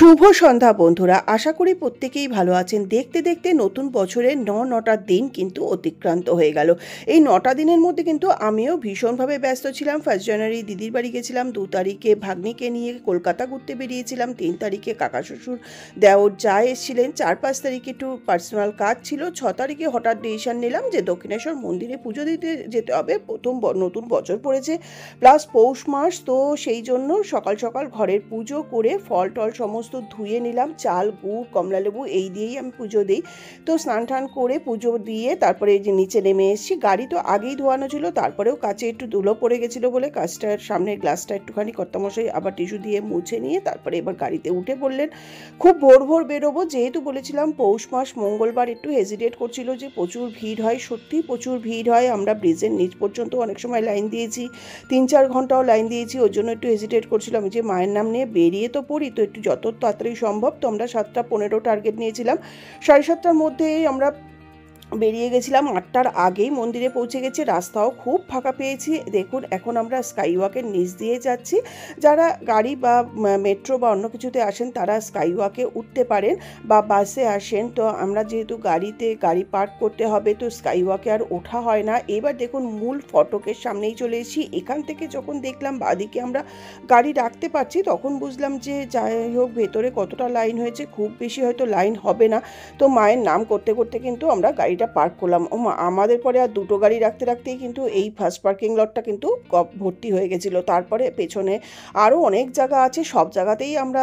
শুভ সন্ধ্যা বন্ধুরা, আশা করি প্রত্যেকেই ভালো আছেন। দেখতে দেখতে নতুন বছরের নটা দিন কিন্তু অতিক্রান্ত হয়ে গেল। এই 9টা দিনের মধ্যে কিন্তু আমিও ভীষণভাবে ব্যস্ত ছিলাম। 1 জানুয়ারি দিদির বাড়ি গেছিলাম, 2 তারিখে ভাগ্নিকে নিয়ে কলকাতা ঘুরতে বেরিয়েছিলাম, 3 তারিখে কাকা শ্বশুর দেওর যা এসেছিলেন, 4-5 তারিখে একটু পার্সোনাল কাজ ছিল, 6 তারিখে হঠাৎ ডিসিশন নিলাম যে দক্ষিণেশ্বর মন্দিরে পুজো দিতে যেতে হবে। প্রথম নতুন বছর পড়েছে, প্লাস পৌষ মাস, তো সেই জন্য সকাল সকাল ঘরের পুজো করে ফল টল সমস্ত ধুয়ে নিলাম। চাল, গুড়, কমলালেবু এই দিয়েই আমি পুজো দিই। তো স্নান টান করে পুজো দিয়ে তারপরে যে নিচে নেমে এসেছি। গাড়ি তো আগেই ধোয়ানো ছিল, তারপরেও কাছে একটু ধুলো পড়ে গেছিলো বলে কাজটার সামনের গ্লাসটা একটুখানি কর্তামশাই আবার টিস্যু দিয়ে মুছে নিয়ে তারপরে এবার গাড়িতে উঠে পড়লেন। খুব ভোর ভোর বেরোবো, যেহেতু বলেছিলাম পৌষ মাস মঙ্গলবার, একটু হেজিটেট করছিল যে প্রচুর ভিড় হয়। সত্যিই প্রচুর ভিড় হয়। আমরা ব্রিজের নিচ পর্যন্ত অনেক সময় লাইন দিয়েছি, 3-4 ঘন্টাও লাইন দিয়েছি। ওর জন্য একটু হেজিটেট করছিলাম যে মায়ের নাম নিয়ে বেরিয়ে তো পড়ি, তো একটু যত তাড়াতাড়ি সম্ভব। তো আমরা 7:15 টার্গেট নিয়েছিলাম, 7:30টার মধ্যেই আমরা বেরিয়ে গেছিলাম। 8টার আগেই মন্দিরে পৌঁছে গেছি। রাস্তাও খুব ফাঁকা পেয়েছি। দেখুন, এখন আমরা স্কাইওয়াকের নিচ দিয়ে যাচ্ছি। যারা গাড়ি বা মেট্রো বা অন্য কিছুতে আসেন তারা স্কাইওয়াকে উঠতে পারেন বা বাসে আসেন। তো আমরা যেহেতু গাড়ি পার্ক করতে হবে, তো স্কাইওয়াকে আর ওঠা হয় না। এবার দেখুন, মূল ফটকের সামনেই চলে এসেছি। এখান থেকে যখন দেখলাম বাদিকে আমরা গাড়ি রাখতে পারছি, তখন বুঝলাম যে যাই হোক ভেতরে কতটা লাইন হয়েছে, খুব বেশি হয়তো লাইন হবে না। তো মায়ের নাম করতে করতে কিন্তু আমরা গাড়িটা পার্ক করলাম। আমাদের পরে আর 2টো গাড়ি রাখতে রাখতেই কিন্তু এই ফার্স্ট পার্কিং লটটা কিন্তু ভর্তি হয়ে গেছিলো। তারপরে পেছনে আরও অনেক জায়গা আছে, সব জায়গাতেই আমরা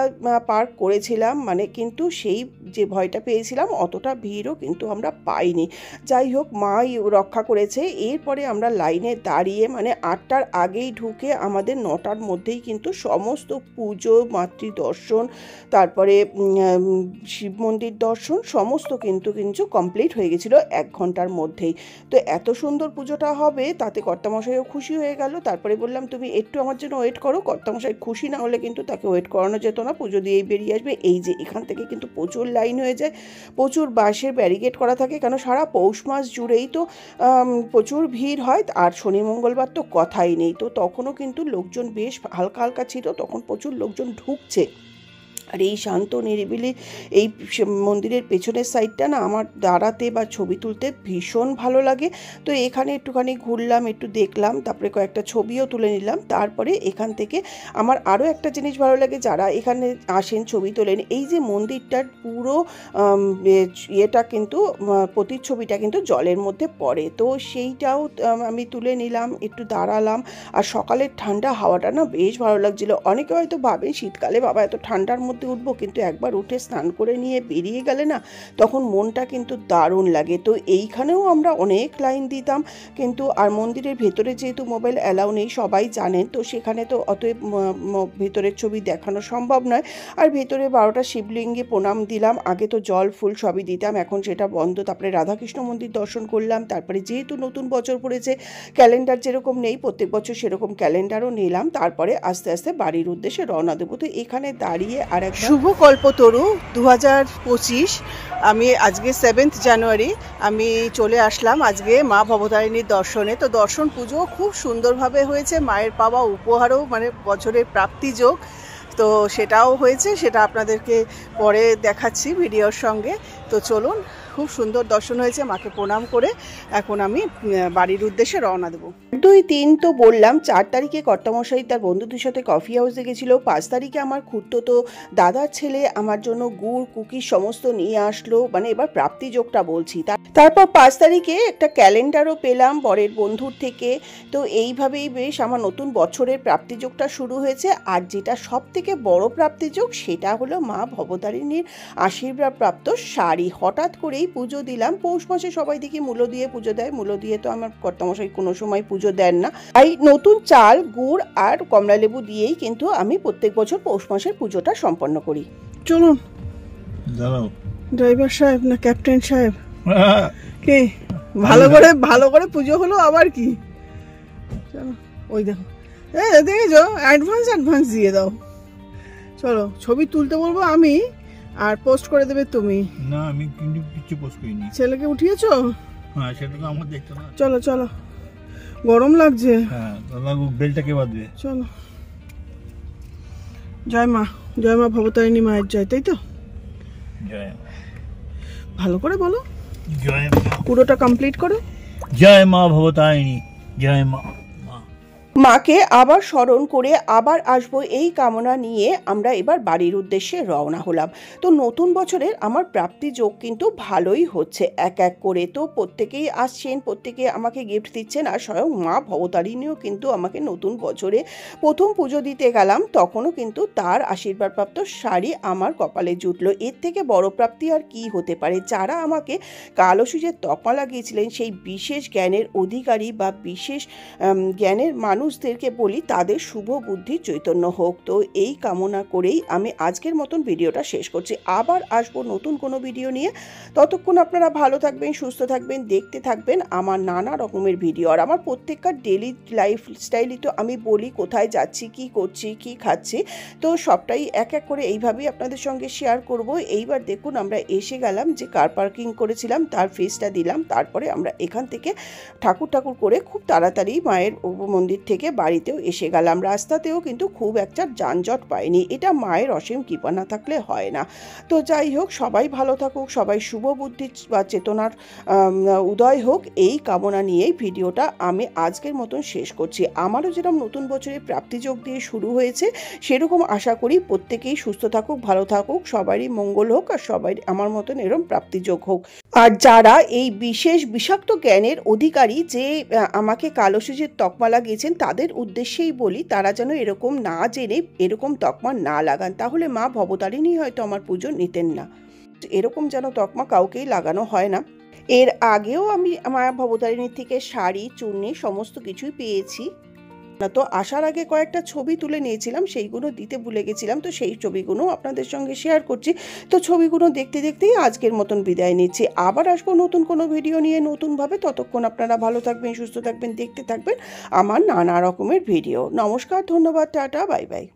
পার্ক করেছিলাম, কিন্তু সেই যে ভয়টা পেয়েছিলাম অতটা ভিড়ও কিন্তু আমরা পাইনি। যাই হোক, মাই রক্ষা করেছে। এরপরে আমরা লাইনে দাঁড়িয়ে 8টার আগেই ঢুকে আমাদের 9টার মধ্যেই কিন্তু সমস্ত পুজো, মাতৃদর্শন, তারপরে শিব মন্দির দর্শন সমস্ত কিন্তু কমপ্লিট হয়ে গেছিলো 1 ঘন্টার মধ্যেই। তো এত সুন্দর পুজোটা হবে তাতে কর্তামশাইও খুশি হয়ে গেল। তারপরে বললাম তুমি একটু আমার জন্য ওয়েট করো। কর্তামশাই খুশি না হলে কিন্তু তাকে ওয়েট করানো যেত না, পুজো দিয়েই বেরিয়ে আসবে। এই যে এখান থেকে কিন্তু প্রচুর লাইন হয়ে যায়, প্রচুর বাসের ব্যারিকেড করা থাকে, কেন সারা পৌষ মাস জুড়েই তো প্রচুর ভিড় হয়। আর শনি মঙ্গলবার তো কথাই নেই। তো তখনও কিন্তু লোকজন বেশ হালকা হালকা ছিল, তখন প্রচুর লোকজন ঢুকছে। আর এই শান্ত নিরিবিলি এই মন্দিরের পেছনের সাইডটা না আমার দাঁড়াতে বা ছবি তুলতে ভীষণ ভালো লাগে। তো এখানে একটুখানি ঘুরলাম, একটু দেখলাম, তারপরে কয়েকটা ছবিও তুলে নিলাম। তারপরে এখান থেকে আমার আরও একটা জিনিস ভালো লাগে, যারা এখানে আসেন ছবি তোলেন, এই যে মন্দিরটার পুরো ইয়েটা কিন্তু প্রতিচ্ছবিটা কিন্তু জলের মধ্যে পড়ে। তো সেইটাও আমি তুলে নিলাম, একটু দাঁড়ালাম। আর সকালের ঠান্ডা হাওয়াটা না বেশ ভালো লাগছিলো। অনেকে হয়তো ভাবেন শীতকালে বাবা এত ঠান্ডার মধ্যে উঠবো, কিন্তু একবার উঠে স্নান করে নিয়ে বেরিয়ে গেলে না তখন মনটা কিন্তু দারুণ লাগে। তো এইখানেও আমরা অনেক লাইন দিতাম, কিন্তু আর মন্দিরের ভেতরে যেহেতু মোবাইল অ্যালাউ নেই সবাই জানেন, তো সেখানে তো অতএব ভেতরের ছবি দেখানো সম্ভব নয়। আর ভেতরে 12টা শিবলিঙ্গে প্রণাম দিলাম। আগে তো জল ফুল সবই দিতাম, এখন সেটা বন্ধ। তারপরে রাধাকৃষ্ণ মন্দির দর্শন করলাম। তারপরে যেহেতু নতুন বছর পড়েছে, ক্যালেন্ডার যেরকম নেই প্রত্যেক বছর সেরকম ক্যালেন্ডারও নিলাম। তারপরে আস্তে আস্তে বাড়ির উদ্দেশ্যে রওনা দেবো। তো এখানে দাঁড়িয়ে আর শুভ কল্পতরু 2025, আমি আজকে 7 জানুয়ারি আমি চলে আসলাম আজকে মা ভবতারিণীর দর্শনে। তো দর্শন পুজো খুব সুন্দরভাবে হয়েছে। মায়ের পাওয়া উপহারও বছরের প্রাপ্তিযোগ, তো সেটাও হয়েছে, সেটা আপনাদেরকে পরে দেখাচ্ছি ভিডিওর সঙ্গে। তো চলুন, খুব সুন্দর দর্শন হয়েছে। মাকে প্রণাম করে এখন আমি বাড়ির উদ্দেশ্যে রওনা দেবো। 2-3 তো বললাম। 4 তারিখে কর্তামশাই তার বন্ধুদের সাথে কফি হাউসে গেছিলো। 5 তারিখে আমার খুড়তো দাদার ছেলে আমার জন্য গুড় কুকি সমস্ত নিয়ে আসলো, এবার প্রাপ্তিযোগটা বলছি। তারপর 5 তারিখে একটা ক্যালেন্ডারও পেলাম বরের বন্ধুর থেকে। তো এইভাবেই বেশ আমার নতুন বছরের প্রাপ্তিযোগটা শুরু হয়েছে। আর যেটা সব থেকে বড় প্রাপ্তিযোগ সেটা হলো মা ভবতারিণীর আশীর্বাদ প্রাপ্ত শাড়ি। হঠাৎ করেই পুজো দিলাম। পৌষ মাসে সবাই দেখি মূলো দিয়ে পুজো দেয়, মূলো দিয়ে তো আমার কর্তামশাই কোনো সময় পুজো দেন না। তাই নতুন চাল, গুড় আর কমলালেবু দিয়েই কিন্তু আমি প্রত্যেক বছর পৌষ মাসের পুজোটা সম্পন্ন করি। চলুন, ড্রাইভার সাহেব না ক্যাপ্টেন সাহেব, কে ভালো করে পুজো হলো আবার কি। চলো, ওই দেখো, দেখেছো অ্যাডভান্স দিয়ে দাও। চলো, ছবি তুলতে বলবো আমি আর পোস্ট করে দেবে তুমি। না, আমি কিন্তু কিছু পোস্ট করিনি। ছেলেকে উঠিয়েছো? হ্যাঁ, সেটা তো আমার দেখতে না। চলো, গরম লাগছে। হ্যাঁ, দাদা বেলটা কে বাঁধবে? চলো, জয় মা। জয় মা ভবতারিণী মায়ের জয়, তাই তো? জয় মা। ভালো করে বলো, জয় মা। পুরোটা কমপ্লিট করো। জয় মা ভবতারিণী, জয় মা। মাকে আবার স্মরণ করে আবার আসবো এই কামনা নিয়ে আমরা এবার বাড়ির উদ্দেশ্যে রওনা হলাম। তো নতুন বছরের আমার প্রাপ্তি যোগ কিন্তু ভালোই হচ্ছে এক এক করে। তো প্রত্যেকেই আসছেন, প্রত্যেকে আমাকে গিফট দিচ্ছেন, আর স্বয়ং মা ভবতারিণীও কিন্তু আমাকে নতুন বছরে প্রথম পুজো দিতে গেলাম, তখনও কিন্তু তার আশীর্বাদপ্রাপ্ত শাড়ি আমার কপালে জুটলো। এর থেকে বড় প্রাপ্তি আর কি হতে পারে? যারা আমাকে কালো সূর্যের তকমা লাগিয়েছিলেন, সেই বিশেষ জ্ঞানের অধিকারী বা বিশেষ জ্ঞানের মানুষদেরকে বলি তাদের শুভ বুদ্ধি চৈতন্য হোক। তো এই কামনা করেই আমি আজকের মতন ভিডিওটা শেষ করছি। আবার আসবো নতুন কোনো ভিডিও নিয়ে। ততক্ষণ আপনারা ভালো থাকবেন, সুস্থ থাকবেন, দেখতে থাকবেন আমার নানা রকমের ভিডিও। আর আমার প্রত্যেকটা ডেলি লাইফস্টাইলই তো আমি বলি কোথায় যাচ্ছি, কি করছি, কি খাচ্ছি, তো সবটাই এক এক করে এইভাবেই আপনাদের সঙ্গে শেয়ার করব। এইবার দেখুন আমরা এসে গেলাম, যে কার পার্কিং করেছিলাম তার ফিসটা দিলাম, তারপরে আমরা এখান থেকে ঠাকুর করে খুব তাড়াতাড়ি মায়ের মন্দির থেকে বাড়িতেও এসে গেলাম। রাস্তাতেও কিন্তু খুব একটা যানজট পাইনি। এটা মায়ের অসীম কৃপা না থাকলে হয় না। তো যাই হোক, সবাই ভালো থাকুক, সবাই শুভ বুদ্ধি বা চেতনার উদয় হোক, এই কামনা নিয়েই ভিডিওটা আমি আজকের মতন শেষ করছি। আমারও যেরকম নতুন বছরের প্রাপ্তিযোগ দিয়ে শুরু হয়েছে, সেরকম আশা করি প্রত্যেকেই সুস্থ থাকুক, ভালো থাকুক, সবারই মঙ্গল হোক, আর সবাই আমার মতন এরকম প্রাপ্তিযোগ হোক। আর যারা এই বিশেষ বিষাক্ত জ্ঞানের অধিকারী, যে আমাকে কালো সূর্যের তকমা লাগিয়েছেন, তাদের উদ্দেশ্যেই বলি তারা যেন এরকম না জেনে এরকম তকমা না লাগান, তাহলে মা ভবতারিণী হয়তো আমার পুজো নিতেন না। এরকম যেন তকমা কাউকেই লাগানো হয় না। এর আগেও আমি মা ভবতারিণীর থেকে শাড়ি, চুন্নি সমস্ত কিছুই পেয়েছি। তো আসার আগে কয়েকটা ছবি তুলে নিয়েছিলাম, সেইগুলো দিতে ভুলে গেছিলাম, তো সেই ছবিগুলো আপনাদের সঙ্গে শেয়ার করছি। তো ছবিগুলো দেখতে দেখতেই আজকের মতন বিদায় নিচ্ছি। আবার আসবো নতুন কোনো ভিডিও নিয়ে নতুনভাবে। ততক্ষণ আপনারা ভালো থাকবেন, সুস্থ থাকবেন, দেখতে থাকবেন আমার নানা রকমের ভিডিও। নমস্কার, ধন্যবাদ, টাটা, বাই বাই।